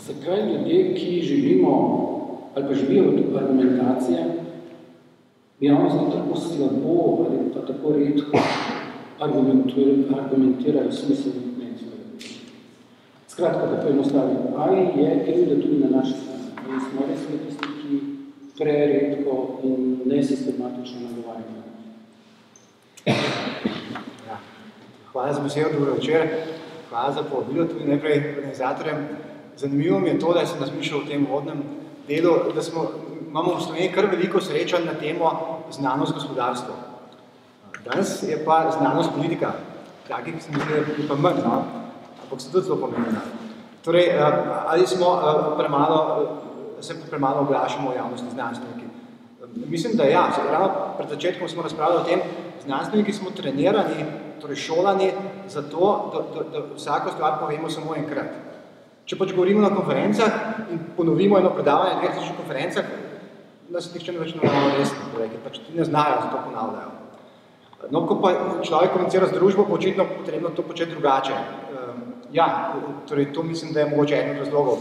zakaj ljudje, ki živimo ali pa živijo od argumentacije, javnosti tako slabo ali pa tako redko argumentirajo smiselnih mnenj svojega dela. Skratka, da poenostavim, ali je krivda tudi na naši strani, ali smo res tisti, ki preredko in nesistematično nagovarjajo. Ja. Hvala za besedo, dobro večer. Hvala za povabilo tudi najprej organizatorjem. Zanimivo mi je to, da sem razmišljal v tem vodnem delu, da imamo v Sloveniji kar veliko srečanj na temo znanost gospodarstvo. Danes je pa znanost politika, takih se mi zdi, da je pa manj, no? Ampak se tudi zelo pomembna. Torej, ali smo premalo oglašamo o javnosti znanstveniki? Mislim, da ja. Ravno pred začetkom smo razpravljali o tem, znanstveniki smo trenirani, torej šolani, za to, da vsako stvar povemo samo enkrat. Če pač govorimo na konferencah in ponovimo eno predavanje na 2000 konferencah, nas nihče ne več ne resno, ker pač ti ne znajo, zato ponavljajo. No, ko pa človek komunicira z družbo, pa očitno potrebno to početi drugače. Ja, torej to mislim, da je mogoče eden od razlogov.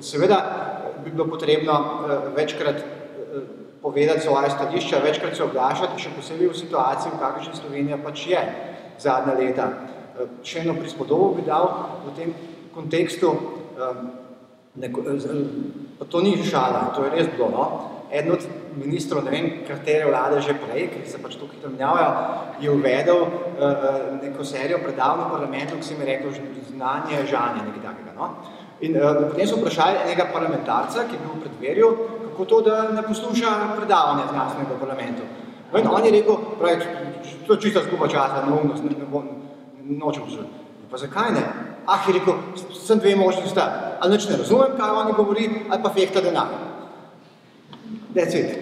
Seveda bi bilo potrebno večkrat povedati svoje stališča, večkrat se oglašati, še posebej v situaciji, v kakršni Slovenija pač je zadnja leta. Še eno prispodobo bi dal v tem kontekstu, pa to ni šala, to je res bilo, no? Eden od ministrov, ne vem, katere vlade že prej, ki se pač tukaj menjavajo, je uvedel neko serijo predavanj v parlamentu, ki se mi rekel znanje, žanje, nekaj takega, no? In potem so vprašali enega parlamentarca, ki je bil v predverju, kako to, da ne posluša predavanja znanstvenega parlamentu. In on je rekel, pravi, to je čista zguba časa, neumnost, nočem poslušati. Pa zakaj ne? Je rekel, sem dve možnosti sta, ali nič ne razumem, kaj oni govori, ali pa fehta denar. That's it.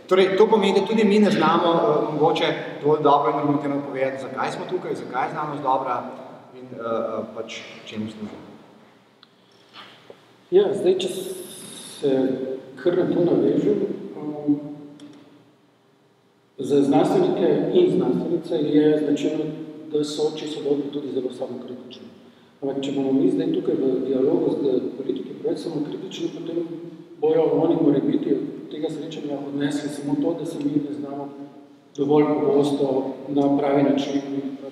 Torej, to pomeni, da tudi mi ne znamo mogoče dovolj dobro in argumentirano povedati, zakaj smo tukaj, zakaj je znanost dobra in pač čemu služi. Ja, zdaj, če se kar na to navežem, za znanstvenike in znanstvenice je značilno, da so, če so dobri, tudi zelo samokritični. Ampak, če bomo mi zdaj tukaj v dialogu z politiki preveč samokritični, potem bojo oni morebiti od tega srečanja odnesli samo to, da se mi ne znamo dovolj pogosto na pravi način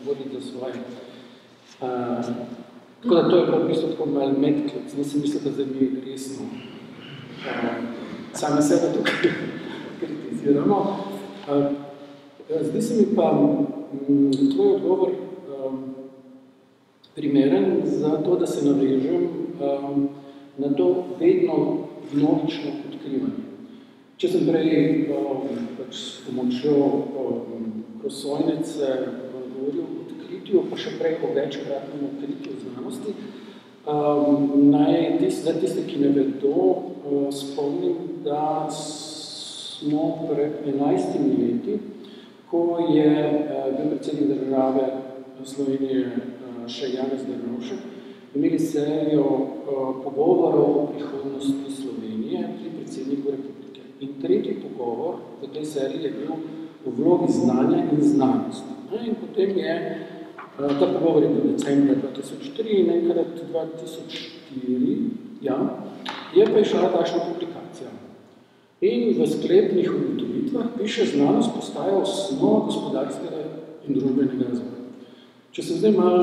voditi za svoje. Tako da to je pa v bistvu tako malo medklic. Nisem mislil, da zdaj mi resno sami sebe tukaj kritiziramo. Zdaj se mi pa tvoj odgovor primeren za to, da se navežem na to vedno vnovično odkrivanje. Če sem prej pač s pomočjo prosojnice govoril o odkritju, pa še prej o večkratnem odkritju znanosti, naj za tiste, ki ne vedo, spomnim, da smo pred 11 leti, ko je bil predsednik države Slovenije še Janez Drnovšek, imeli serijo pogovorov o prihodnosti Slovenije pri predsedniku republike. In tretji pogovor v tej seriji je bil v vlogi znanja in znanosti. In potem je, ta pogovor je bil decembra 2003 in enkrat 2004, ja, je pa išla takšna publikacija. In v sklepnih ugotovitvah piše, znanost postaja osnova gospodarskega in družbenega razvoja. Če se zdaj malo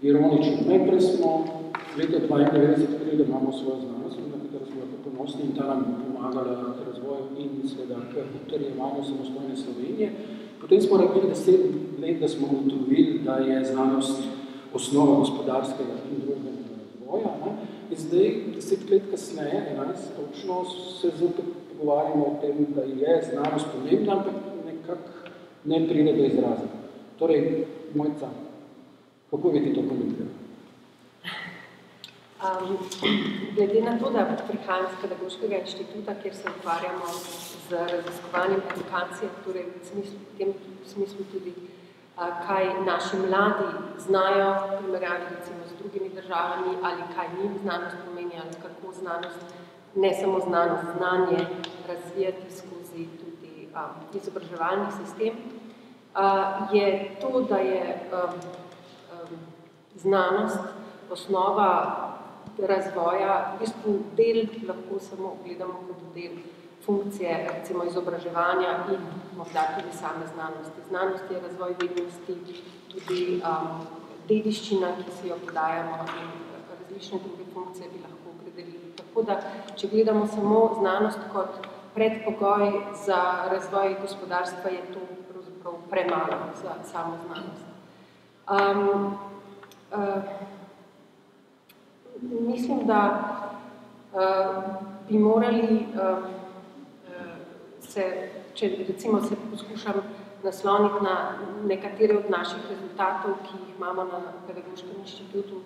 ironično, najprej smo leta 1992 krili, da imamo svojo znanost, na katero smo lahko ponosni in ta nam pomagala k razvoju in seveda k utrjevanju samostojne Slovenije. Potem smo rabili 10 let, da smo ugotovili, da je znanost osnova gospodarskega in družbenega razvoja. Ne? In zdaj, 10 let kasneje, 11, točno se zopet pogovarjamo o tem, da je znanost pomembna, ampak nekako ne pride do izraza. Torej, Mojca, kako bi ti to komentirali? Glede na to, da prihajam z Pedagoškega inštituta, kjer se ukvarjamo z raziskovanjem edukacije, torej v tem smislu tudi, kaj naši mladi znajo, v primerjavi recimo z drugimi državami, ali kaj njim znanost pomeni, ali kako znanost, ne samo znanost, znanje razvijati skozi tudi izobraževalni sistem, je to, da je znanost osnova razvoja, v bistvu del lahko samo gledamo kot del funkcije, recimo izobraževanja in morda tudi same znanosti. Znanost je razvoj vednosti, tudi dediščina, ki si jo podajamo in različne druge funkcije bi lahko opredelili. Tako da, če gledamo samo znanost kot predpogoj za razvoj gospodarstva, je to pravzaprav premalo za samo znanost. Mislim, da bi morali če recimo se poskušam nasloniti na nekatere od naših rezultatov, ki jih imamo na Pedagoškem inštitutu,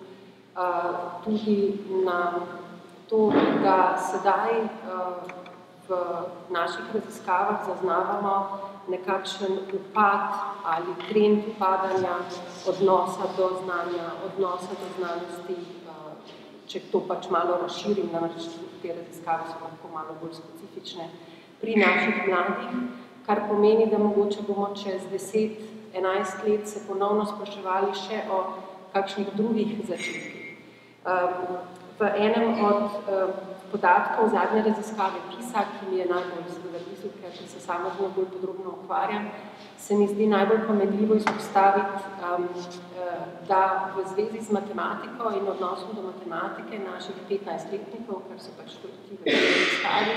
tudi na to, da sedaj v naših raziskavah zaznavamo nekakšen upad ali trend upadanja odnosa do znanja, odnosa do znanosti, če to pač malo razširim, namreč te raziskave so lahko malo bolj specifične pri naših mladih, kar pomeni, da mogoče bomo čez 10-11 let se ponovno spraševali še o kakšnih drugih začetkih. V enem od podatkov zadnje raziskave PISA, ki mi je najbolj seveda blizu, ker se sama z njo bolj podrobno ukvarjam, se mi zdi najbolj pomenljivo izpostaviti, da v zvezi z matematiko in odnosom do matematike naših 15-letnikov, kar so pač ti v raziskavi,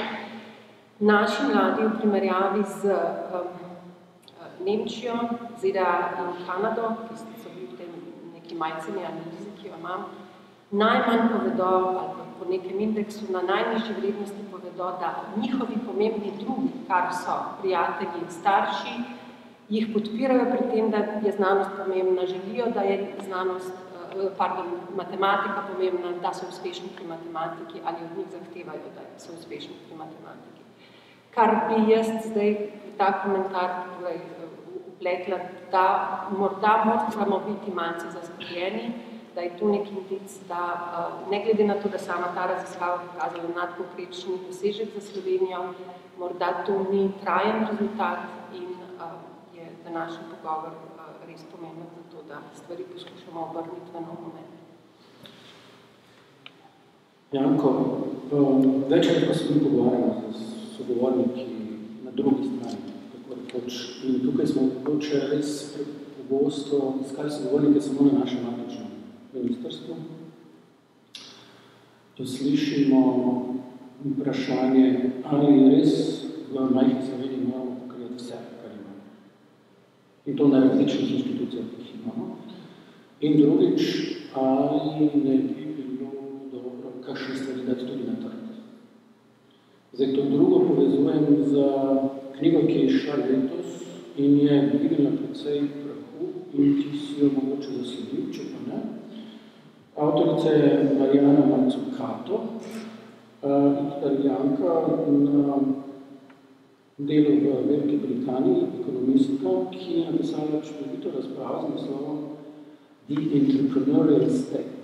naši mladi v primerjavi z Nemčijo, ZDA in Kanado, ki so bili v tem neki majceni analizi, ki jo imam, najmanj povedo, ali po nekem indeksu, na najnižji vrednosti povedo, da njihovi pomembni drugi, kar so prijatelji in starši, jih podpirajo pri tem, da je znanost pomembna, želijo, da je matematika pomembna, da so uspešni pri matematiki ali od njih zahtevajo, da so uspešni pri matematiki. Kar bi jaz zdaj ta komentar upletla, da morda moramo biti malce zaskrbljeni, da je tu nek indic, da ne glede na to, da sama ta raziskava pokazala nadpovprečni dosežek za Slovenijo, morda to ni trajen rezultat in je današnji pogovor res pomemben za to, da stvari poskušamo obrniti v novo mene. Janko, večkrat, ko se mi pogovarjamo z sogovorniki na drugi strani, tako rekoč, in tukaj smo mogoče res pogosto iskali sogovornike samo na našem matičnem ministrstvu. To slišimo vprašanje, ali res v majhni Sloveniji moramo pokrivati vse, kar imamo. In to na različnih inštitucijah, ki jih imamo. In drugič, ali ne bi bilo dobro kakšne stvari dati tudi na trg. Zdaj, to drugo povezujem z knjigo, ki je išla letos in je dvignila precej prahu in ki si jo mogoče zasledil, če pa ne. Avtorica je Mariana Mazzucato, italijanka na delu v Veliki Britaniji, ekonomistka, ki je napisala čudovito razpravo z naslovom The Entrepreneurial State,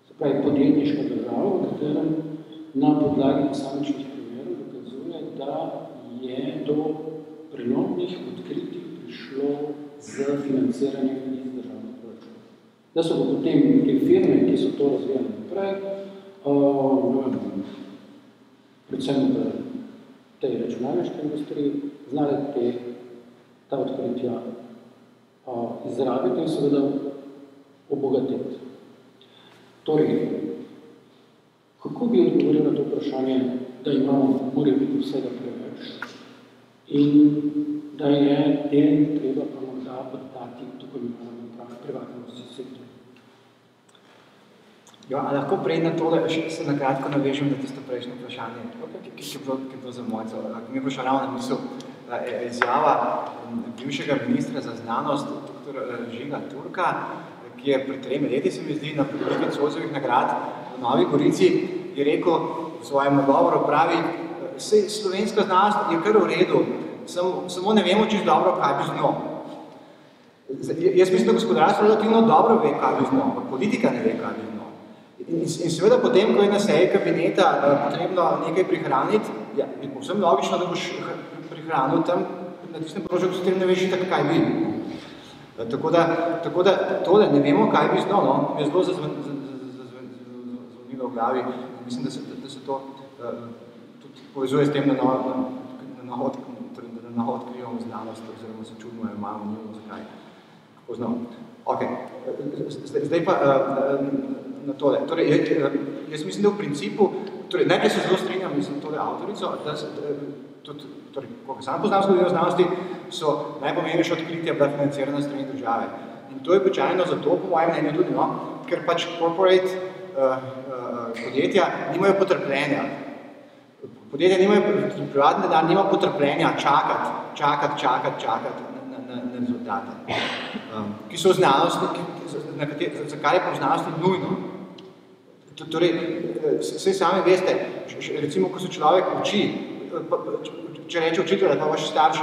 se pravi podjetniška država, v katerem na podlagi posamičnih primerov dokazuje, da je do prelomnih odkritij prišlo z financiranjem iz državnih proračunov. Da so potem te firme, ki so to razvijali naprej, predvsem v tej računalniški industriji, znali ta odkritja izrabiti in seveda obogatiti. Torej, kako bi odgovoril na to vprašanje, da imamo, mora biti vsega preveč in da je del treba pa morda oddati tako imenovano privatnemu sektorju? Ja, a lahko prej na to, da se nakratko navežem na tisto prejšnje vprašanje, ki je bilo za mojco. Mi je prišla ravno na misel izjava bivšega ministra za znanost, dr. Žiga Turka, ki je pred 3 leti, se mi zdi, na podelitvi Zoisovih nagrad v Novi Gorici, je rekel v svojem nagovoru, pravi, slovenska znanost je kar v redu, samo ne vemo čisto dobro, kaj bi z njo. Jaz mislim, da gospodarstvo relativno dobro ve, kaj bi z njo, ampak politika ne ve, kaj bi z njo. In seveda potem, ko je na seji kabineta potrebno nekaj prihraniti, ja, je povsem logično, da boš prihranil tam na tistem položaju, ko se tem ne veš tako, kaj bi. Tako da tole ne vemo, kaj bi z njo, no, mi je zelo zazvonilo glavi. Mislim, da se to tudi povezuje s tem, da na odkrivamo znanost, oziroma se čudimo, imamo njivo, zakaj. Kako znamo. Ok, zdaj pa na tole. Torej, jaz mislim, da v principu, torej, najprej se zelo strinjam, mislim, tole avtorico, da se, tudi, torej, koliko sam poznam zgodovino znanosti, so najpomembnejše odkritja bila financirana strani države. In to je običajno zato, po mojem mnenju tudi, no, ker pač corporate podjetja nimajo potrpljenja. Podjetja nimajo, privatni denar nima potrpljenja čakati na rezultate, ki so v znanosti, za kar je pa v znanosti nujno. Torej, vse sami veste, recimo, ko se človek uči, če reče učitelj, pa vaš starš,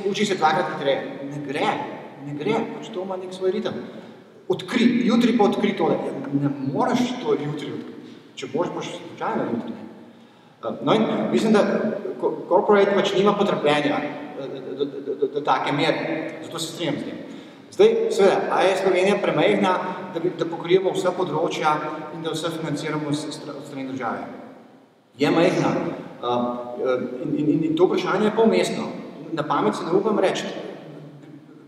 uči se dvakrat hitreje. Ne gre, pač to ima nek svoj ritem. Jutri pa odkri tole. Ne moraš to jutri odkriti. Če boš slučajno jutri. No in mislim, da corporate pač nima potrpljenja do take mere. Zato se strinjam s tem. Zdaj, seveda, a je Slovenija premajhna, da pokrijemo vsa področja in da vse financiramo od strani države? Je majhna. In to vprašanje je pa umestno. Na pamet se ne upam reči.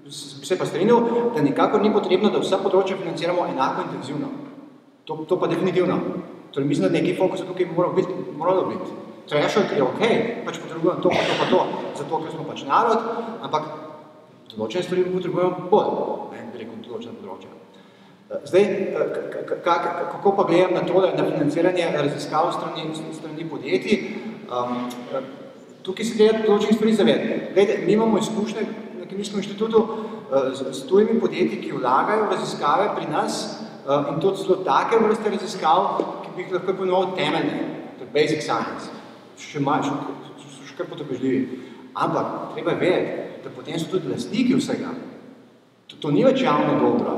Se pa strinjal, da nikakor ni potrebno, da vsa področja financiramo enako intenzivno. To pa definitivno. Torej, mislim, da nekaj fokusa tukaj moralo biti. Threshold je ok, pač potrebujemo to, pa to, zato, ker smo pač narod, ampak določene stvari potrebujemo bolj, bi rekel, določene področja. Zdaj, kako pa gledam na tole, na financiranje raziskav strani podjetij, tukaj se treba določenih stvari zavedati. Glede, mi imamo izkušnje na Kemijskem inštitutu s tujimi podjetji, ki vlagajo raziskave pri nas in to celo take vrste raziskav, ki bi jih lahko ponovil temeljne, to je basic science, še kar potrpežljivi. Ampak treba je vedeti, da potem so tudi lastniki vsega. To ni več javno dobro.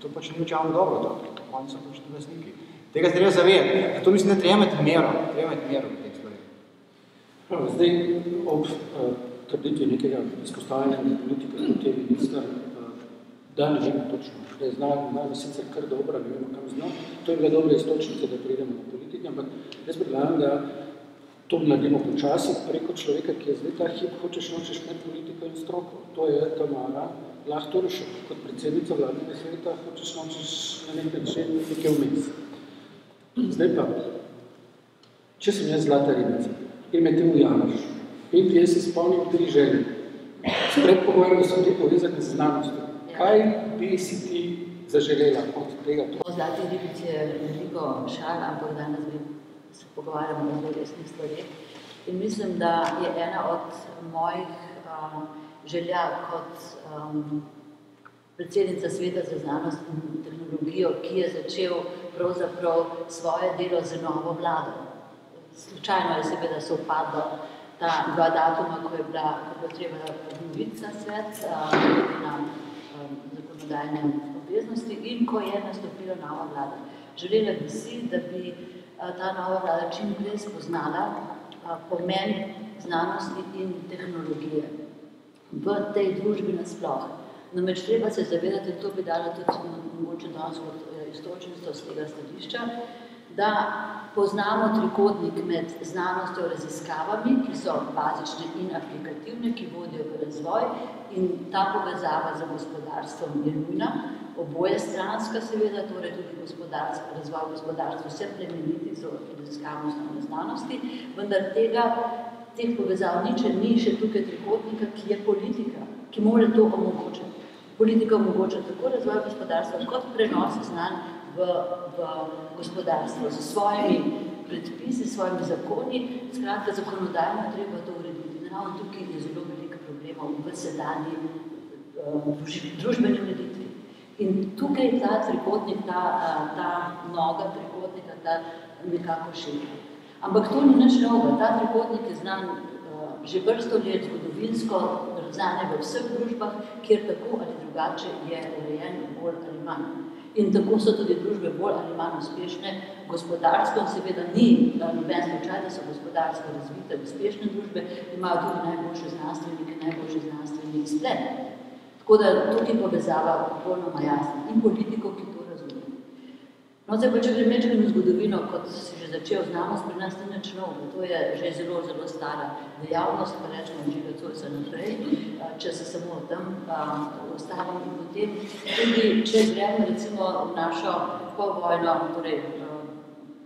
To pač ni več javno dobro, oni so pač tudi lastniki. Tega se treba zavedati. Zato mislim, da treba imeti mero v teh stvari. Zdaj, ob trditvi nekega izpostavljanja politika, kot je minister, da ne vemo točno. Znamo sicer kar dobro, ne vemo, kam znamo. To je bila dobra istočnica, da pridemo na politike, ampak jaz predlagam, da to naredimo počasi preko človeka, ki je zdaj ta hip, hočeš ne politiko in stroko. To je Tamara Lah-Torušek, kot predsednica vladnega sveta, hočeš na nek način nekaj vmes. Zdaj pa, če sem jaz zlata ribica in me te ujamaš, in jaz se spomnim 3 želje, s predpogojem, da so ti povezani z znanostjo. Kaj bi si ti zaželela od tega? O zlati ribici je veliko šal, ampak danes se pogovarjamo o zelo resnih stvareh. In mislim, da je ena od mojih želja kot predsednica Sveta za znanost in tehnologijo, ki je začel pravzaprav svoje delo z novo vlado. Slučajno je seveda sovpadlo ta 2 datuma, ko je bilo treba obnoviti ta svet na zakonodajne obveznosti in ko je nastopila nova vlada. Želela bi si, da bi ta nova vlada čim prej spoznala pomen znanosti in tehnologije v tej družbi nasploh. Namreč treba se zavedati, to bi dala tudi mogoče danes kot istočenstvo z tega stališča, da poznamo trikotnik med znanostjo raziskavami, ki so bazične in aplikativne, ki vodijo v razvoj in ta povezava z gospodarstvom je nujna, oboje stranska seveda, torej tudi razvoj gospodarstva se plemeniti z raziskavnostjo na znanosti, vendar teh povezav ni še tukaj trikotnika, ki je politika, ki mora to omogočiti. Politika omogoča tako razvoj gospodarstva kot prenos znanj v gospodarstvo s svojimi predpisi, s svojimi zakoni. Skratka, zakonodajno treba to urediti. Ravno tukaj je zelo veliko problemov v sedanji družbeni ureditvi. In tukaj ta trikotnik, ta noga trikotnika, ta nekako širi. Ampak to ni nič novega. Ta trikotnik je znan že vrsto let zgodovinsko, znan v vseh družbah, kjer tako ali drugače je urejen bolj ali manj. In tako so tudi družbe bolj ali manj uspešne gospodarsko, seveda ni noben slučaj, da so gospodarsko razvite uspešne družbe, imajo tudi najboljše znanstvenike, najboljše znanstveni izplet. Tako da tukaj povezava popolnoma jasna in politiko, ki to razume. No, zdaj pa, če grem v zgodovino, kot si že začel, znanost pri nas ni nič novo, to je že zelo, zelo stara dejavnost, pa rečemo Žiga Zoisa naprej, če se samo tam ostavim in potem tudi, če gremo recimo v našo povojno, torej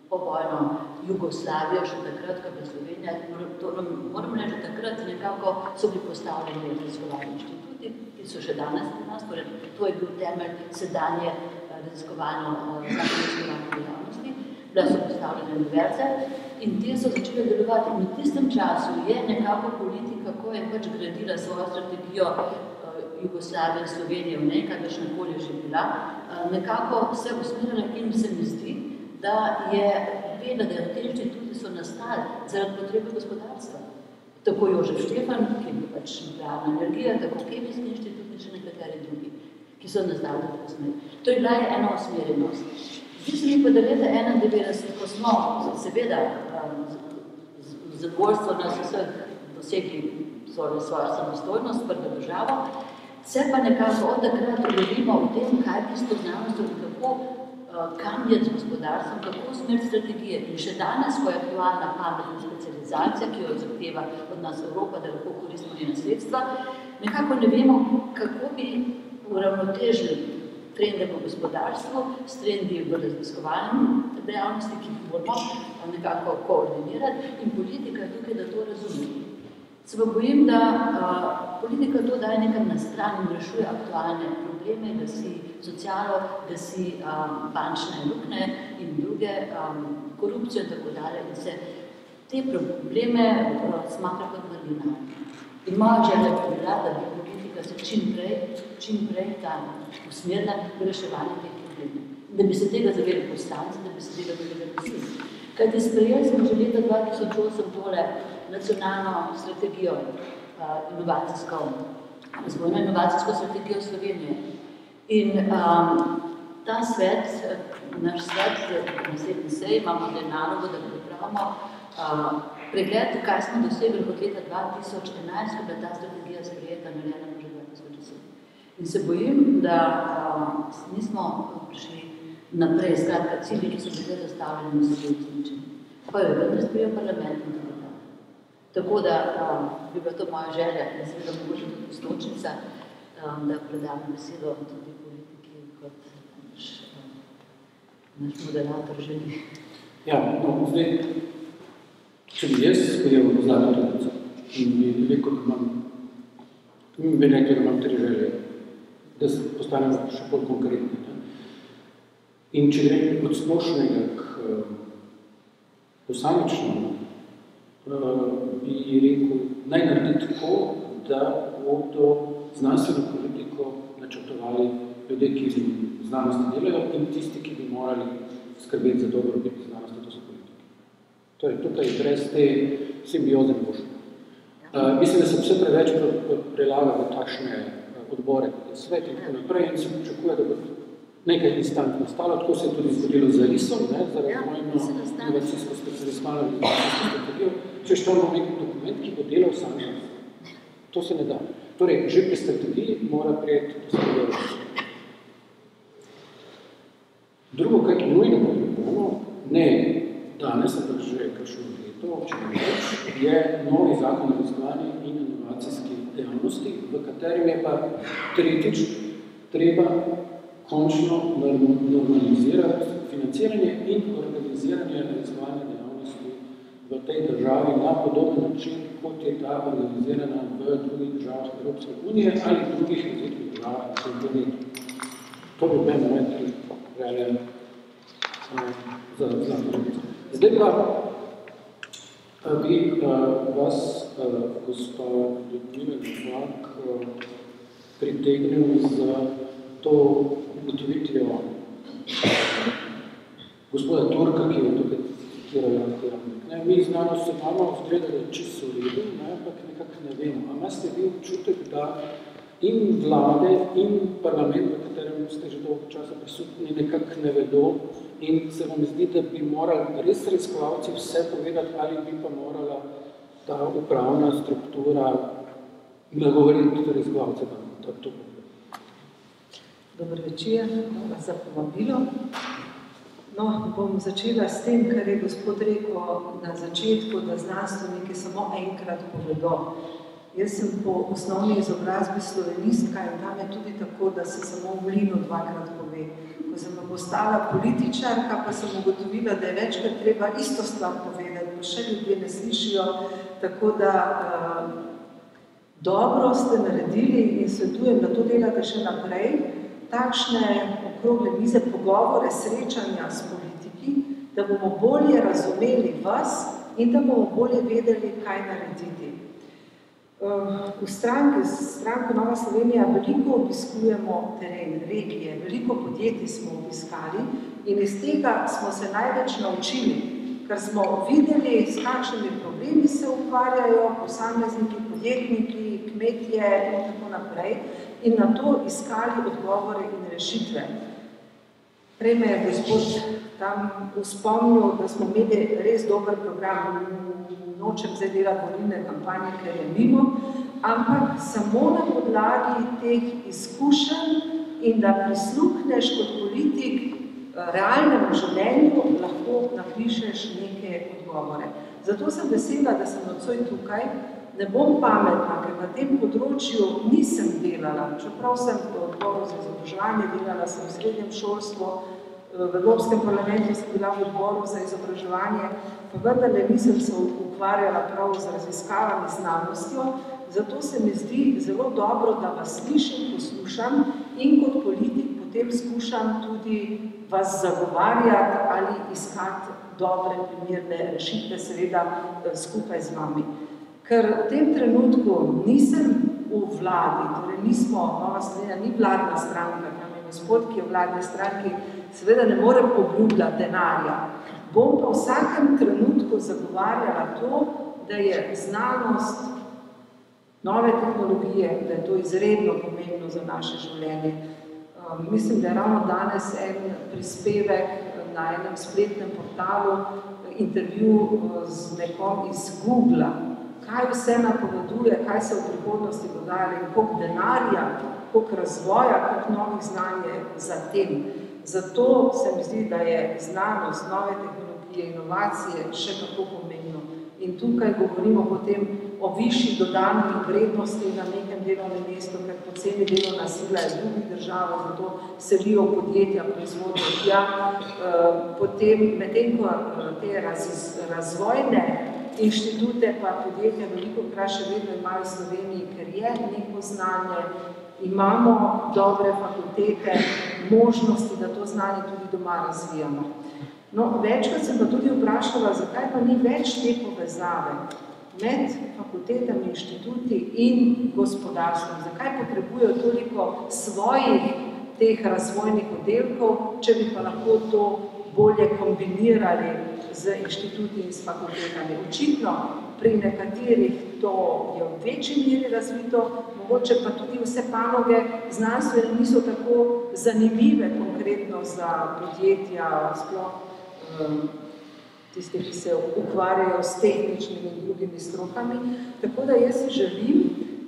povojno Jugoslavijo, še takrat, ko je Slovenija, moram reči, takrat nekako so bili postavljeni raziskovalni inštituti, ki so še danes pri nas, torej to je bil temelj sedanje raziskovalno dejavnosti, da so postavljene univerze in te so začele delovati. In v tistem času je nekako politika, ko je pač gradila svojo strategijo Jugoslavije in Slovenije v nekaj, kakršnakoli že bila, nekako se usmerila in se mi zdi, da je vedela, da te inštituti so nastali zaradi potrebe gospodarstva. Tako Jožef Štefan, ki je bil pač nuklearna energija, tako Kemijski inštitut in še nekateri drugi, ki so nastali tako smeri. To je bila ena usmerjenost. Zdi se mi pa, da leta 1991, ko smo seveda zadovoljstvo nas vseh dosegli svojo samostojnost, prvo državo, se pa nekako od takrat govorimo o tem, kaj je bistvo znanosti, kako kam je z gospodarstvom, kako smer strategije. In še danes, ko je aktualna pametna specializacija, ki jo zahteva od nas Evropa, da lahko koristimo njena sredstva, nekako ne vemo, kako bi uravnotežili trende v gospodarstvu s trendi v raziskovalnem dejavnosti, ki jih moramo nekako koordinirati in politika je tukaj, da to razume. Se pa bojim, da politika to daje nekam na stran in rešuje aktualne probleme, da si socialo, da si bančne luknje in druge korupcijo in tako dalje in se te probleme smatra kot marginalne. In moja želja bi bila, da bi politika se čim prej usmerila v reševanje teh problemov. Da bi se tega zavedali poslanci, da bi se tega zavedali vsi. Kajti sprejeli smo že leta 2008 tole nacionalno strategijo razvojno inovacijsko strategijo Slovenije. In ta svet, naš svet, na naslednji seji imamo zdaj nalogo, da pripravimo pregled, kaj smo dosegli od leta 2011, ko je ta strategija sprejeta narejena že 2010. In se bojim, da nismo prišli naprej, skratka cilji, ki so bili zastavljeni, so bili izničeni. Pa jo vedno sprejel parlament in tako dalje. Tako da bi bila to moja želja in seveda mogoče tudi istočnica, da predam besedo tudi politiki, kot naš moderator želi. Ja, no, zdaj, če bi jaz sprejel zadnjo tradico in bi rekel, da imam tri želje, da se postanem še bolj konkretni. Ne? In če grem od splošnega k posamičnemu, bi rekel, naj naredi tako, da bodo znanstveno politiko načrtovali ljudje, ki z znanosti delajo in tisti, ki bi morali skrbeti za dobrobit znanosti, to so politiki. Torej, tukaj brez te simbioze ne bo šlo. Mislim, da se vse preveč prelaga v takšne odbore, kot je svet in tako naprej in se pričakuje, da bo nekaj instant nastalo, tako se je tudi zgodilo za RIS-om, za razvojno inovacijsko strategijo, če še imamo nek dokument, ki bo delal sam. To se ne da. Torej, že pri strategiji mora prijeti do strategije. Drugo, kar je nujno potrebno, ne danes, ampak že kakšno leto, če ne več, je novi zakon o raziskovanju in inovacijski dejavnosti, v katerem je pa tretjič treba končno normalizirati financiranje in organiziranje raziskovalne dejavnosti v tej državi na podoben način, kot je ta organizirana v drugih državah Evropske unije ali drugih različnih državah na tem planetu. To bi bil moje tri želje za različno. Zdaj pa bi vas, gospa Ljudmila Novak, pritegnil za to ugotovitvijo gospoda Turka, ki je tukaj citiral. Mi znanost se imamo vzgledali čisto v redu, ampak nekako ne vemo. A imate bil občutek, da in vlade, in parlament, v katerem ste že dolgo časa prisutni, nekako ne vedo in se vam zdi, da bi morali res raziskovalci vse povedati, ali bi pa morala ta upravna struktura nagovoriti raziskovalce, da to Dober večer, hvala za povabilo. No, bom začela s tem, kar je gospod rekel na začetku, da znanstveniki samo enkrat povedo. Jaz sem po osnovni izobrazbi slovenistka in tam je tudi tako, da se samo v mlinu dvakrat pove. Ko sem postala političarka, pa sem ugotovila, da je večkrat treba isto stvar povedati, pa še ljudje ne slišijo, tako da dobro ste naredili in svetujem, da to delate še naprej. Takšne okrogle mize, pogovore, srečanja s politiki, da bomo bolje razumeli vas in da bomo bolje vedeli, kaj narediti. V stranko Nova Slovenija veliko obiskujemo teren, regije, veliko podjetij smo obiskali in iz tega smo se največ naučili, ker smo videli, s kakšnimi problemi se ukvarjajo posamezniki, podjetniki, kmetje in tako naprej in na to iskali odgovore in rešitve. Prej me je gospod tam spomnil, da smo imeli res dober program, nočem zdaj delati volilne kampanje, ker je mimo, ampak samo na podlagi teh izkušenj in da prisluhneš kot politik realnemu življenju, lahko napišeš neke odgovore. Zato sem vesela, da sem nocoj tukaj. Ne bom pametna, ker na tem področju nisem delala, čeprav sem v odboru za izobraževanje delala, sem v srednjem šolstvu, v Evropskem parlamentu sem bila v odboru za izobraževanje, pa vendarle nisem se ukvarjala prav z raziskavami znanostjo, zato se mi zdi zelo dobro, da vas slišim, poslušam in kot politik potem skušam tudi vas zagovarjati ali iskati dobre, primerne rešitve, seveda skupaj z vami. Ker v tem trenutku nisem v vladi, torej nismo, Nova Slovenija ni vladna stranka, tam je gospod, ki je v vladni stranki, seveda ne morem obljubljati denarja. Bom pa v vsakem trenutku zagovarjala to, da je znanost, nove tehnologije, da je to izredno pomembno za naše življenje. Mislim, da je ravno danes en prispevek na enem spletnem portalu, intervju z nekom iz Googla, kaj vse napoveduje, kaj se v prihodnosti dogaja in koliko denarja, koliko razvoja, koliko novih znanj je za tem. Zato se mi zdi, da je znanost, nove tehnologije, inovacije še kako pomembno. In tukaj govorimo potem o višji dodani vrednosti na nekem delovnem mestu, ker poceni delovna sila je v drugih državah, zato selijo podjetja, proizvodnjo tja. Potem, medtem ko te razvojne inštitute pa podjetja veliko krat še vedno imajo v Sloveniji, ker je neko znanje, imamo dobre fakultete, možnosti, da to znanje tudi doma razvijamo. No, večkrat sem pa tudi vprašala, zakaj pa ni več te povezave med fakultetami, inštituti in gospodarstvom. Zakaj potrebujejo toliko svojih teh razvojnih oddelkov, če bi pa lahko to bolje kombinirali z inštituti in s fakultetami. Očitno pri nekaterih to je v večji meri razvito, mogoče pa tudi vse panoge znanstvene niso tako zanimive konkretno za podjetja, sploh tiste, ki se ukvarjajo s tehničnimi in drugimi strokami. Tako da jaz si želim,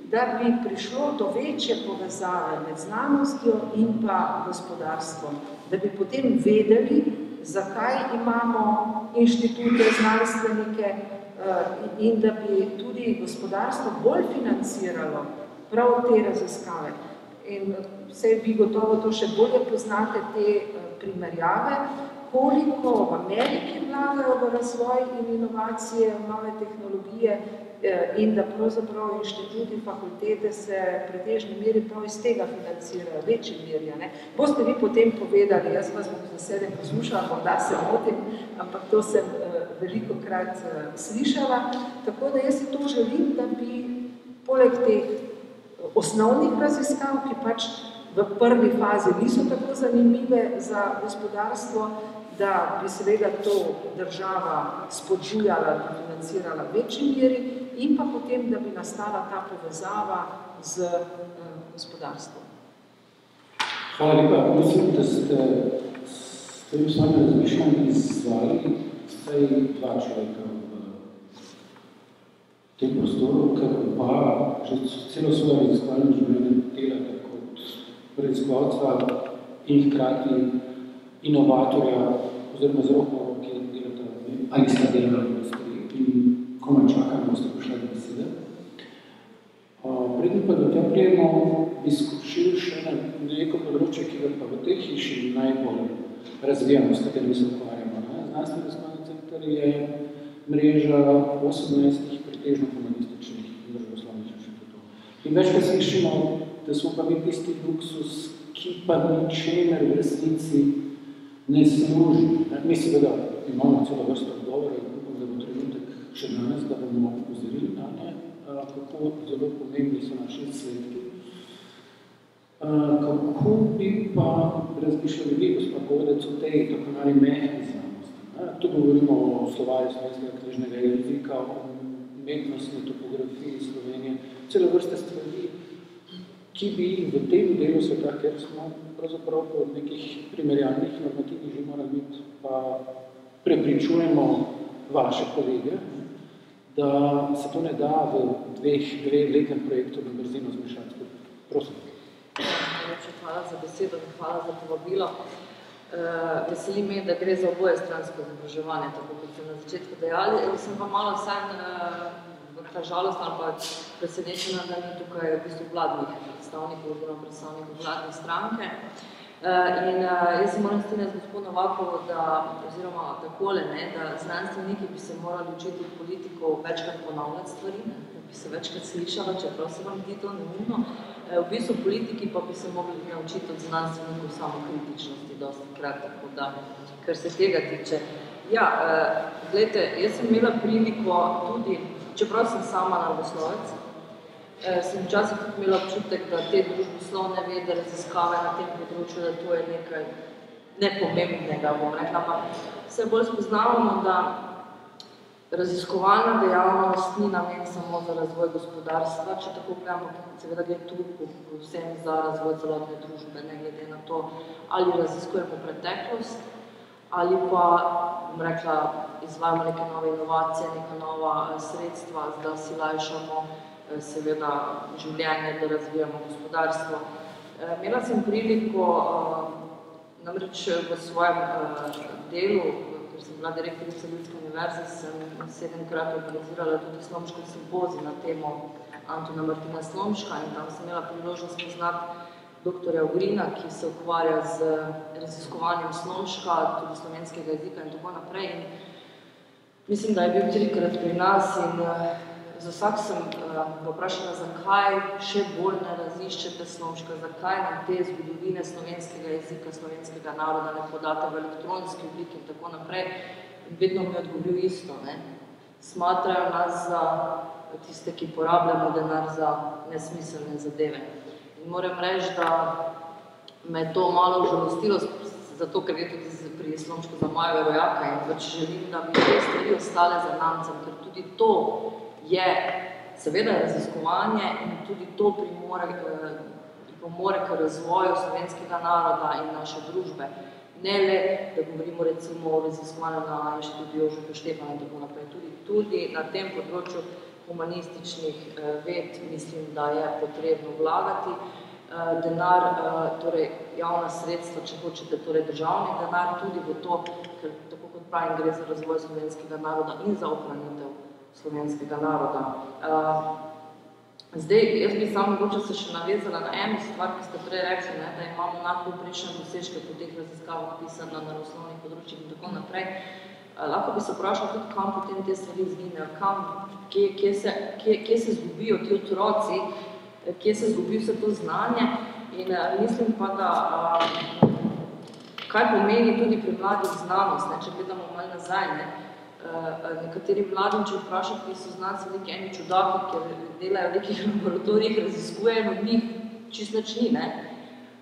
da bi prišlo do večje povezave med znanostjo in pa gospodarstvom, da bi potem vedeli, zakaj imamo inštitute, znanstvenike in da bi tudi gospodarstvo bolj financiralo prav te raziskave. In vse vi gotovo to še bolje poznate, te primerjave, koliko v Ameriki vlagajo v razvoj in inovacije, nove tehnologije in da pravzaprav inštituti, fakultete se pretežni meri prav iz tega financirajo, večji meri. Boste vi potem povedali, jaz vas bom z veseljem poslušala, morda se motim, ampak to sem velikokrat slišala. Tako da jaz si to želim, da bi poleg teh osnovnih raziskav, ki pač v prvi fazi niso tako zanimive za gospodarstvo, da bi seveda to država spodbujala in financirala v večji meri in pa potem, da bi nastala ta povezava z gospodarstvom. Hvala lepa. Mislim, da ste s tem svojim razmišljanjem izzvali vsaj dva človeka v tem prostoru, ker pa že celo svoje raziskovalno življenje delate kot raziskovalca in hkrati inovatorja oziroma z roko, ki delata, ali sta delala v industriji in komaj čakamo, da ste prišli do besede. Predtem pa do tega prijemo, bi skušil še na neko področje, ki ga pa v tej hiši najbolj razvijamo, s katerimi se ukvarjamo. Znanstveni raziskovalni center je mreža 18 pretežno humanističnih in družboslovnih inštitutov. In večkrat slišimo, da smo pa mi tisti luksus, ki pa ničemer v resnici ne služi. Mi seveda imamo celo vrsto odgovora in upam, da bo trenutek še danes, da bomo upozorili na ne, kako zelo pomembni so naši izsledki. Kako bi pa razmišljali vi, gospod Godec, o tej tako mehki znanosti? Tu govorimo o slovarju slovenskega knjižnega jezika, o umetnostni topografiji Slovenije, celo vrste stvari, ki bi jih v tem delu sveta, ker smo pravzaprav po nekih primerjalnih normativnih že morali biti, pa prepričujemo vaše kolege, da se to ne da v dveletnem projektu na brzino zmešati skupaj. Prosim. Hvala za besedo in hvala za povabilo. Veseli me, da gre za oboje stransko izobraževanje, tako kot ste na začetku dejali. Sem pa malo žalostna ali pa presenečena, da ni tukaj v bistvu vladnih predstavnikov oziroma predstavnikov vladne stranke. In jaz se moram strinjati z gospodom Novakovo, oziroma takole, da znanstveniki bi se morali učiti politikov večkrat ponavljati stvari, da bi se večkrat slišala, čeprav se vam zdi to neumno. V bistvu politiki pa bi se mogli naučiti od znanstvenikov samokritičnosti dosti krat, tako da, kar se tega tiče. Ja, gledajte, jaz sem imela priliko tudi, čeprav sem sama naravoslovec, sem včasih tudi imela občutek, da te družboslovne vede, raziskave na tem področju, da to je nekaj nepomembnega, bom rekla, pa se bolj spoznavamo, da raziskovalna dejavnost ni namen samo za razvoj gospodarstva, če tako gledamo, seveda gre tudi vsem za razvoj celotne družbe, ne glede na to, ali raziskujemo preteklost, ali pa, bom rekla, izvajamo neke nove inovacije, neka nova sredstva, da si lajšamo seveda življenje, da razvijamo gospodarstvo. Imela sem priliko, namreč v svojem delu, ker sem bila direktorica Ljudske univerze, sem 7-krat organizirala tudi slomško simpozij na temo Antona Martina Slomška in tam sem imela priložnost spoznati doktorja Ogrina, ki se ukvarja z raziskovanjem Slomška, tudi slovenskega jezika in tako naprej. Mislim, da je bil 3-krat pri nas in za vsak sem vprašala, zakaj še bolj ne raziščete Slomška, zakaj nam te zgodovine slovenskega jezika, slovenskega naroda ne podate v elektronski obliki in tako naprej. In vedno mi je odgovoril isto, ne. Smatrajo nas za tiste, ki porabljamo denar za nesmiselne zadeve. In moram reči, da me je to malo žalostilo, zato ker je tudi pri Slomšku za mojega rojaka in pač želim, da bi te stvari ostale za namcem, ker tudi to je seveda raziskovanje in tudi to pripomore k razvoju slovenskega naroda in naše družbe. Ne le, da govorimo recimo o raziskovanju na Inštitutu Jožefa Štefana in tako naprej. Tudi na tem področju humanističnih ved mislim, da je potrebno vlagati denar, torej javna sredstva, če hočete, torej državni denar, tudi v to, ker tako kot pravim, gre za razvoj slovenskega naroda in za ohranitev slovenskega naroda. Zdaj, jaz bi samo mogoče se še navezala na eno stvar, ki ste prej rekli, da imamo nadpovprečne dosežke po teh raziskavah pisane na naravoslovnih področjih in tako naprej. Lahko bi se vprašal tudi, kam potem te stvari izginejo, kje se zgubijo ti otroci, kje se zgubi vse to znanje in mislim pa, da kaj pomeni tudi pri mladih znanost, če gledamo malo nazaj, nekateri mladim, če vprašati, ki so znanstveniki eni čudaki, ker delajo v nekih laboratorijih, raziskujejo od njih čisto nič ni,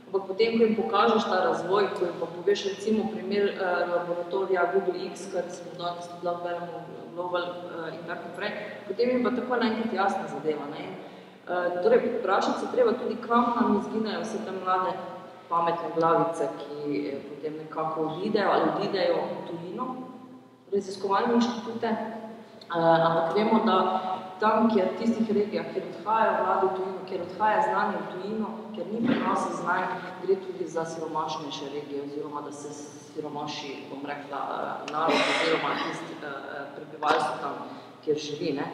ampak potem, ko jim pokažeš ta razvoj, ko jim pa poveš recimo primer laboratorija Google X, kar smo danes tudi beremo Global in tako naprej, potem jim pa tako naenkrat jasna zadeva. Torej, vprašati se treba tudi, kam nam izginejo vse te mlade pametne glavice, ki potem nekako odidejo ali odidejo v tujino, raziskovalne inštitute Ampak vemo, da tam, kjer v tistih regijah, kjer odhajajo mladi v tujino, kjer odhaja znanje v tujino, kjer ni prenosa znanj, gre tudi za siromašnejše regije, oziroma da se siromaši, bom rekla, narod oziroma tisti prebivalstvo tam, kjer živi. Ne.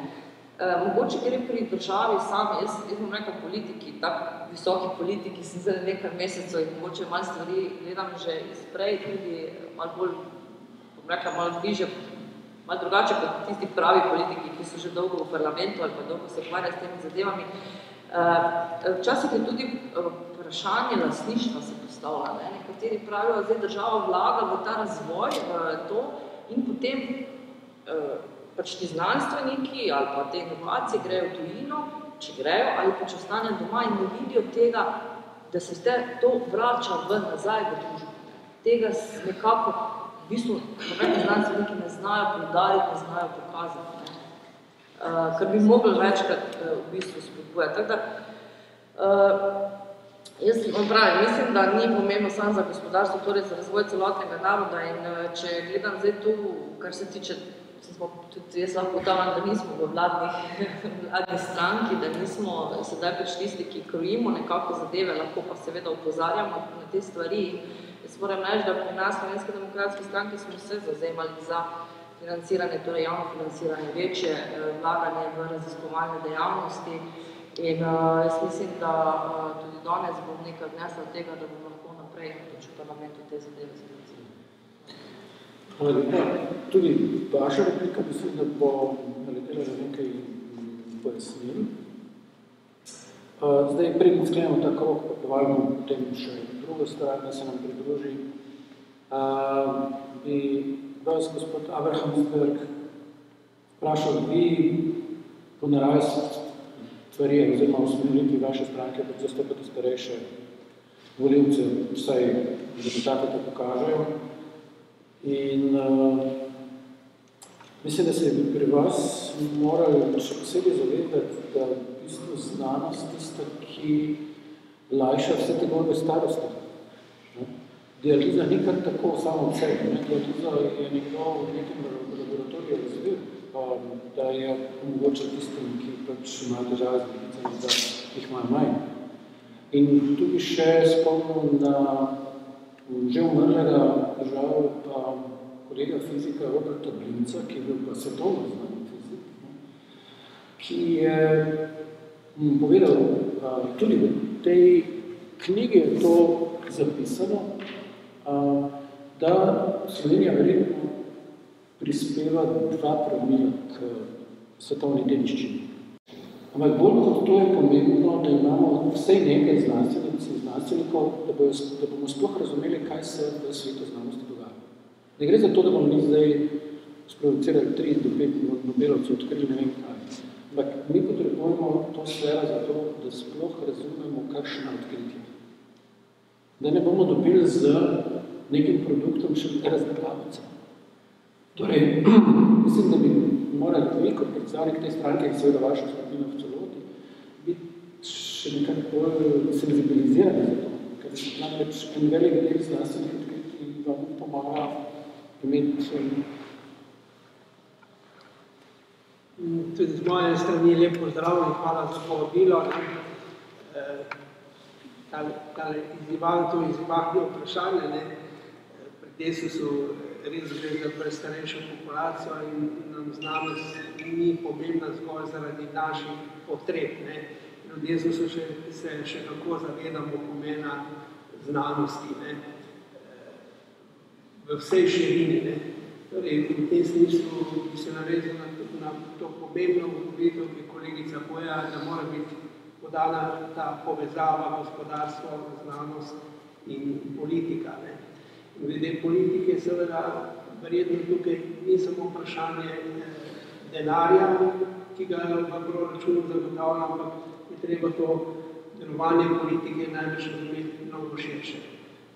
Mogoče gre pri državi sami, jaz bom rekla politiki, tak visoki politiki, sem zdaj nekaj mesecev in mogoče malo stvari gledam že izprej, tudi malo bolj, bom rekla, malo bliže, malo drugače kot tisti pravi politiki, ki so že dolgo v parlamentu ali pa dolgo se ukvarjajo s temi zadevami. Včasih je tudi vprašanje lastništva se postavlja. Ne? Nekateri pravijo, zdaj država vlaga v ta razvoj, v to in potem pač ti znanstveniki ali pa te inovacije grejo v tujino, če grejo ali pa če ostanejo doma in ne vidijo tega, da se to vrača nazaj v družbo. Tega nekako v bistvu znanstveniki ne znajo poudariti, ne znajo pokazati. Ne? Kar bi mogli večkrat v bistvu spodbujati. Tako da, jaz mislim, da ni pomembno samo za gospodarstvo, torej za razvoj celotnega naroda in če gledam zdaj tu, kar se tiče, tudi jaz lahko ugotavljam, da nismo v vladni stranki, da nismo sedaj pač tisti, ki krojimo nekako zadeve, lahko pa seveda opozarjamo na te stvari. Jaz moram reči, da pri nas, Slovenske demokratske stranke, smo se zavzemali za financiranje, torej javno financiranje, večje vlaganje v raziskovalne dejavnosti in jaz mislim, da tudi danes bom nekaj odnesla tega, da bom lahko naprej v parlamentu te zadeve financirali. Hvala lepa. Tudi vaša replika mislim, da bo naletela že nekaj pojasnil. Zdaj, preden sklenemo ta krog, pa povajamo potem še drugo stran, da se nam pridruži, bi vas, gospod Abrahamsberg, vprašal, vi po naravi stvari, oziroma usmeritvi vaše stranke, kot zastopate starejše volivce, vsaj rezultate to pokažejo. In mislim, da se je pri vas morali še posebej zavedati, da v bistvu znanost tista, ki lajša vse te gorbe starosti. Dializa ni kar tako samo od sebe. Dializa je nekdo v nekem laboratoriju razvil, da je omogočil tistim, ki pač imajo težave z medicami, da jih imajo manj. In tu bi še spomnil na že umrlega država kolega fizika Roberta Blinca, ki je bil pa svetovno znan fizik, ki je povedal, tudi v tej knjigi je to zapisano, da Slovenija verjetno prispeva 2 promila k svetovni dediščini. Ampak bolj kot to je pomembno, da imamo vsej nekaj znanstvenikov, da bomo sploh razumeli, kaj se v svetu znanosti dogaja. Ne gre za to, da bomo mi zdaj sproducirali 3 do 5 Nobelovcev, odkrili ne vem kaj. Ampak mi potrebujemo to sfero za to, da sploh razumemo, kakšna odkritja. Da ne bomo dobili z nekim produktom še razglavice. Torej, mislim, da bi morali vi kot predstavnik te stranke, ki seveda vaša skupina v celoti, biti še nekako bolj senzibilizirani za to, ker se namreč en velik del znanstvenih odkritij vam pomaga imeti. Tudi z moje strani lep pozdrav in hvala za povabilo. Tale izzivahnje vprašanje, pri Desusu res gre za prestarejšo populacijo in nam znanost ni pomembna zgolj zaradi naših potreb. V Desusu se še kako zavedamo pomena znanosti v vsej širini. Torej, v tem smislu bi se navezal na to pomembno ugotovitev, ki je kolegica Boja, da mora biti podana ta povezava gospodarstva, znanost in politika. Glede politike seveda verjetno tukaj ni samo vprašanje denarja, ki ga v proračunu zagotavlja, ampak je treba to delovanje politike največ razumeti mnogo širše.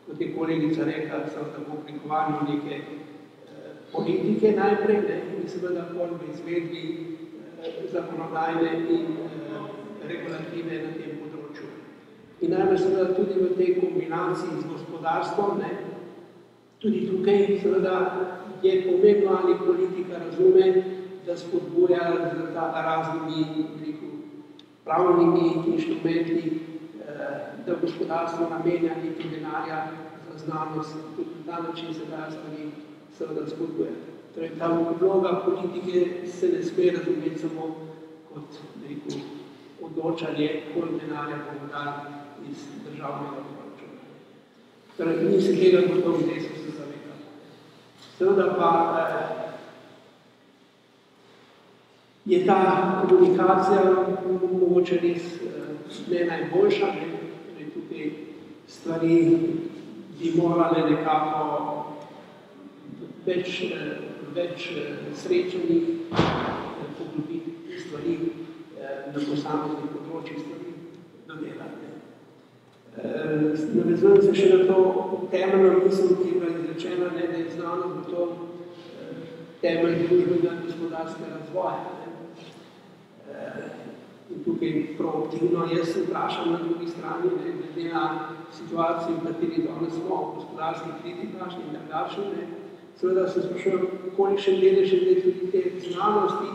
Kot je kolegica rekla, seveda v oblikovanju neke politike najprej in seveda v izvedbi zakonodajne in regulative na tem področju. In največ seveda tudi v tej kombinaciji z gospodarstvom, tudi tukaj seveda je pomembno, ali politika razume da spodbuja z raznimi pravnimi inštrumenti, da gospodarstvo namenja nekaj denarja za znanost, tudi na ta način se ta stvari seveda spodbuja. Torej, ta vloga politike se ne sme razumeti samo kot odločanje, koliko denarja bomo dali iz državnega proračuna. Torej, ni se tega gotovo desu se zaveda. Seveda pa je ta komunikacija mogoče res ne najboljša, torej tukaj stvari bi morale nekako več srečanih poglobiti stvari na posameznih področjih stvari dodelati. Navezujem se še na to temeljno misel, ki je bila izrečena, da je znanost gotovo temelj družbenega in gospodarskega razvoja. In tukaj proaktivno jaz se vprašam na drugi strani, glede na situacijo, v kateri danes smo, gospodarski krizi takšni in drugačni, seveda se sprašujem, kolikšen delež je tudi te znanosti,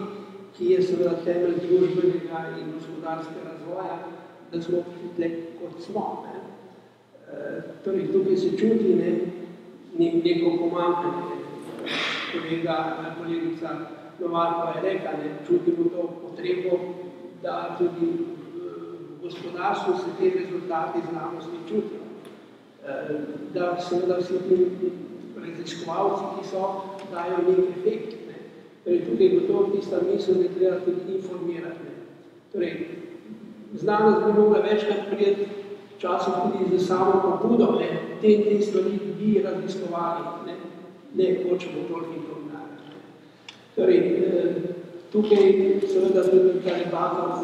ki je seveda temelj družbenega in gospodarskega razvoja, da smo tukaj kot smo. Torej, tukaj se čuti neko pomanjkanje. Kolegica Novarko je rekla, čutimo to potrebo, da tudi v gospodarstvu se te rezultati znanosti čutijo. Da seveda vsi ti raziskovalci, ki so, dajo nek efekt. Torej, tukaj je gotovo tista misel, da treba tudi informirati. Torej, znanost bi mogla večkrat prijeti včasih tudi za samo pobudo, te stvari bi raziskovali, ne hočemo toliko informirati. Torej, tukaj seveda tudi ta debata v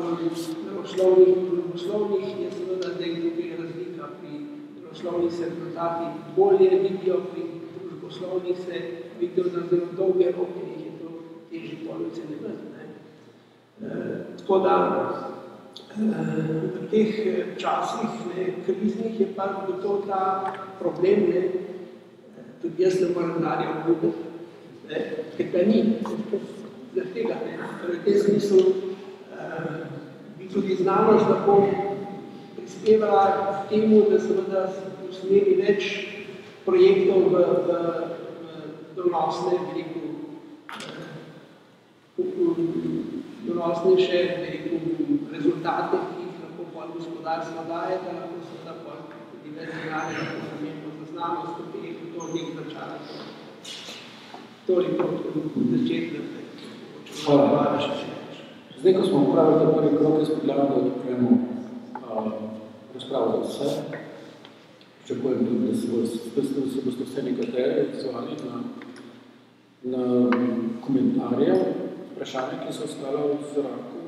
družboslovnih je seveda zdaj tukaj razlika. Pri družboslovnih se rezultati bolje vidijo, pri družboslovnih se vidijo na zelo dolge roke, in je to težji police ne vrti. Tako da v teh časih kriznih je pa gotovo ta problem, tudi jaz ne moram darja obljubiti, ker ga ni. Zaradi tega, v tem smislu bi tudi znanost lahko prispevala k temu, da seveda usmeri več projektov v donosne, donosnejše rezultate, ki jih lahko pol gospodarstvo daje, da lahko seveda pol tudi več denarja za znanost, kot je to nek začarak. Toliko začetne. Hvala. Zdaj, ko smo upravili ta prvi krok, jaz predlagam, da odpremo razpravo za vse. Pričakujem tudi, da se boste vse nekateri odzvali na komentarje, vprašanja, ki so ostala v zraku.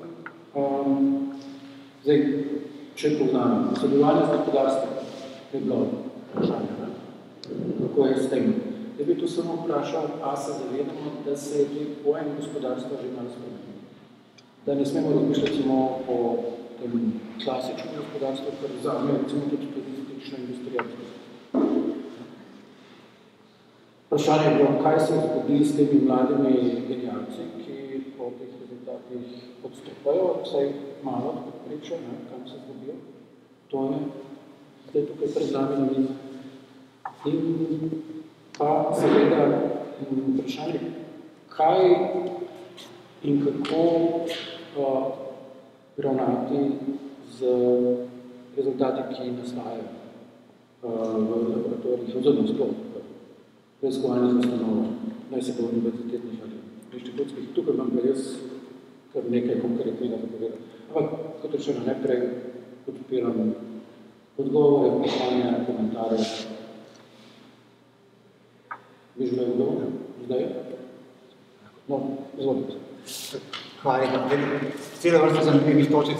Zdaj, če pogledam, sodelovanje z gospodarstvom je bilo vprašanje, kako je s tem. Jaz bi tu samo vprašal, a se zavedamo, da se je tudi pojem gospodarstva že malo spremenil. Da ne smemo razmišljati samo o tem klasičnem gospodarstvu, kar vzame recimo tudi turistično industrijalstvo. Vprašanje je bilo, kaj se zgodi s temi mladimi genialci, ki po teh rezultatih odstopajo, vsaj malo priča, kam se zgodijo. To je zdaj tukaj pred nami na mizi. In pa seveda vprašanje, kaj in kako ravnati z rezultati, ki nastajajo v laboratorijih, oziroma sploh raziskovalnih ustanovah, naj se bo univerzitetnih ali inštitutskih. Tukaj vam pa res kar nekaj konkretnega zapovedati. Ampak, kot rečeno, najprej podpiram odgovore, vprašanja, komentarje. Bi želel odgovor? Zdaj? No, izvolite. Hvala. Cela vrsta zanimivih točic.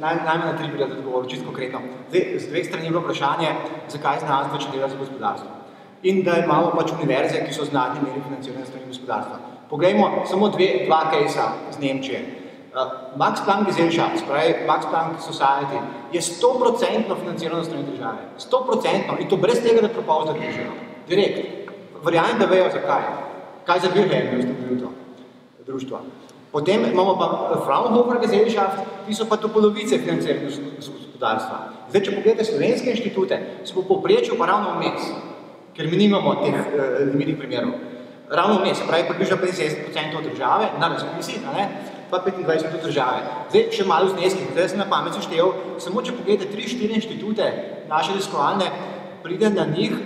Najmanj na 3 bi rad odgovoril, čisto konkretno. Zdaj, z dveh strani je bilo vprašanje, zakaj znanstvo če dela za gospodarstvo. In da imamo pač univerze, ki so znatni meri financirane strani gospodarstva. Poglejmo samo dva kejsa z Nemčije. Max Planck Gesellschaft, spravi Max Planck Society, je 100% financirano strani države. 100%, in to brez tega, da propozda družino. Direkt. Verjamem, da vejo zakaj. Kaj za Wilhelm je ustanovil to? društva. Potem imamo pa Fraunhofer Gesellschaft, ki so pa do polovice financirani z gospodarstva. Zdaj, če pogledate slovenske inštitute, smo v povprečju pa ravno vmes, ker mi nimamo teh limitnih primerov. Ravno vmes, se pravi približno 65% od države, na razpisih, pa 25% od države. Zdaj, še malo zneski, zdaj sem na pamet seštevil, samo če pogledate 3-4 inštitute naše raziskovalne, pride na njih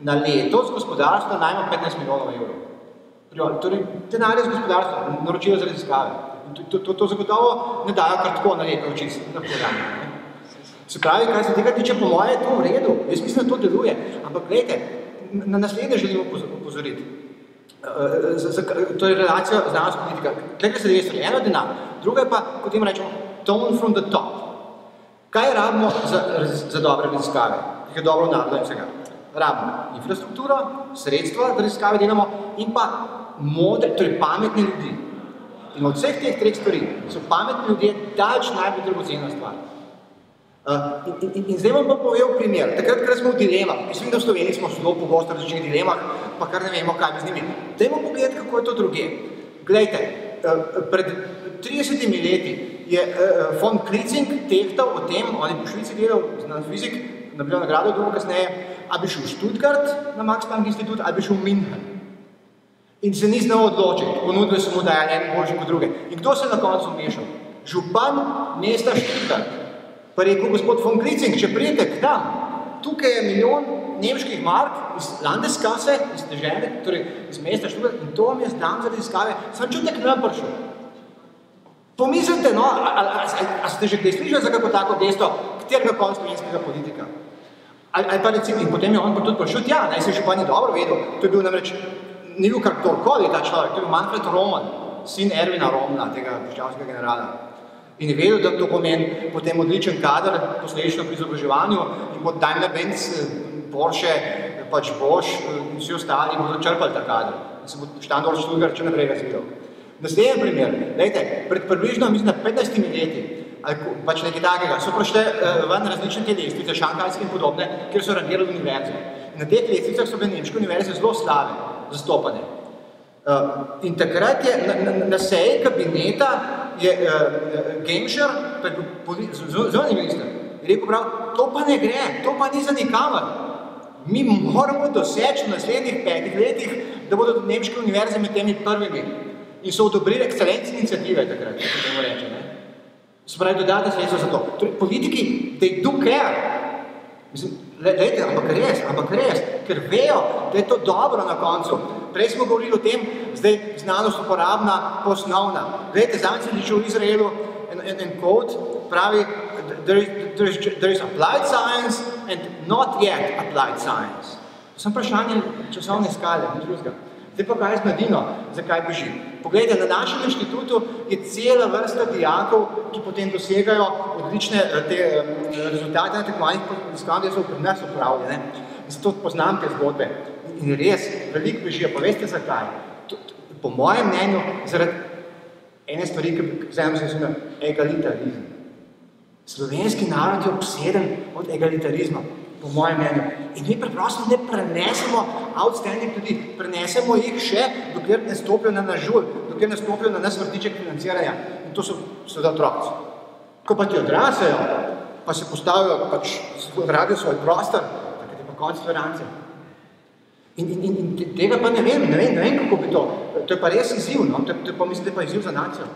na leto z gospodarstva najmanj 15 milijonov evrov. Torej, denarje z gospodarstva, naročijo za raziskave. To zagotovo ne dajo kar tako na leto čist na programe. Se pravi, kar se tega tiče, po moje je to v redu. Jaz mislim, da to deluje. Ampak gledajte, na naslednje želimo upozoriti. To je relacija znanost politika. Tukaj se dve stvari. Eno je denar, druga je pa, kot jim rečemo, tone from the top. Kaj rabimo za dobre raziskave? Ki je dobro vnadlo in vsega. Rabimo infrastrukturo, sredstva, da raziskave delamo in pa modre, torej pametni ljudi. In od vseh teh treh stvari so pametni ljudje daleč najbolj dragocena stvar. In zdaj vam pa povedal primer. Takrat, ko smo v dilemah, mislim, da v Sloveniji smo zelo pogosto v različnih dilemah, pa kar ne vemo, kaj bi z njimi. Dajmo pogledati, kako je to druge. Glejte, pred 30 leti je von Klitzing tehtal o tem, on je po Švici delal na fizik, nabil nagrado drugo kasneje, a bi šel v Stuttgart na Max Planck institut, ali bi šel v München. In se ni znal odločiti, ponudili so mu, da je en boljši kot druge. In kdo se na koncu vmešal? Župan mesta Stuttgart. Pa rekel gospod von Klitzing, če prijete k nam, tukaj je milijon nemških mark iz Landeskasse, iz dežele, torej iz mesta Stuttgart, in to vam jaz dam za raziskave, sem čutek k nam prišel. Pomislite, no, a ste že kdaj slišali za kako tako gesto, katerega konc slovenskega politika? Ali pa recimo, in potem je on pa tudi prišel, ja, naj se župan je dobro vedel, to je bil namreč, ni bil kar kdorkoli ta človek, to je bil Manfred Roman, sin Ervina Romna, tega puščavskega generala. In je vedel, da to pomeni potem odličen kader, posledično pri izobraževanju, in bo Daimler-Benz, Porsche, pač Bosch in vsi ostali bodo črpali ta kader. In se bo Standort Stuttgart še naprej razvijal. Naslednji primer, dajte, pred približno, mislim, 15 leti, ali pač nekaj takega, so prišle ven različne te lestvice, šanghajske in podobne, kjer so rangirali univerze. In na teh lestvicah so bile nemške univerze zelo slabe, zastopane. In takrat je na seji kabineta je Gemšer, zunanji minister, je rekel prav, to pa ne gre, to pa ni za nikamor. Mi moramo doseči v naslednjih 5 letih, da bodo nemške univerze med temi prvimi. In so odobrili ekscelenci iniciative takrat, če se temu reče. Se pravi, dodatne sredstva za to. Torej, politiki, they do care. Mislim, lejte, ampak res, ker vejo, da je to dobro na koncu. Prej smo govorili o tem, zdaj znanost uporabna, pa osnovna. Lejte, zame se ličil v Izraelu en quote, pravi, there is applied science and not yet applied science. To sem vprašanje časovne skale, ni drugega. Zdaj pa kaj z mladino, zakaj beži. Poglejte, na našem inštitutu je cela vrsta dijakov, ki potem dosegajo odlične rezultate na tekmovanjih raziskovanj, da so pri nas upravljene. Zato poznam te zgodbe. In res, veliko bežijo. Pa veste zakaj? Po mojem mnenju, zaradi ene stvari, ki vzajemno se zna, egalitarizem. Slovenski narod je obseden od egalitarizma. Po mojem mnenju. In mi preprosto ne prenesemo outstanding ljudi, prenesemo jih še, dokler ne stopijo na naš žulj, dokler ne stopijo na nas vrtiček financiranja. In to so seveda otroci. Ko pa ti odrasejo, pa se postavijo, pač radijo svoj prostor, takrat je pa konc tolerance. In tega pa ne vem, kako bi to. To je pa res izziv, no? To je pa mislim, da je pa izziv za nacijo.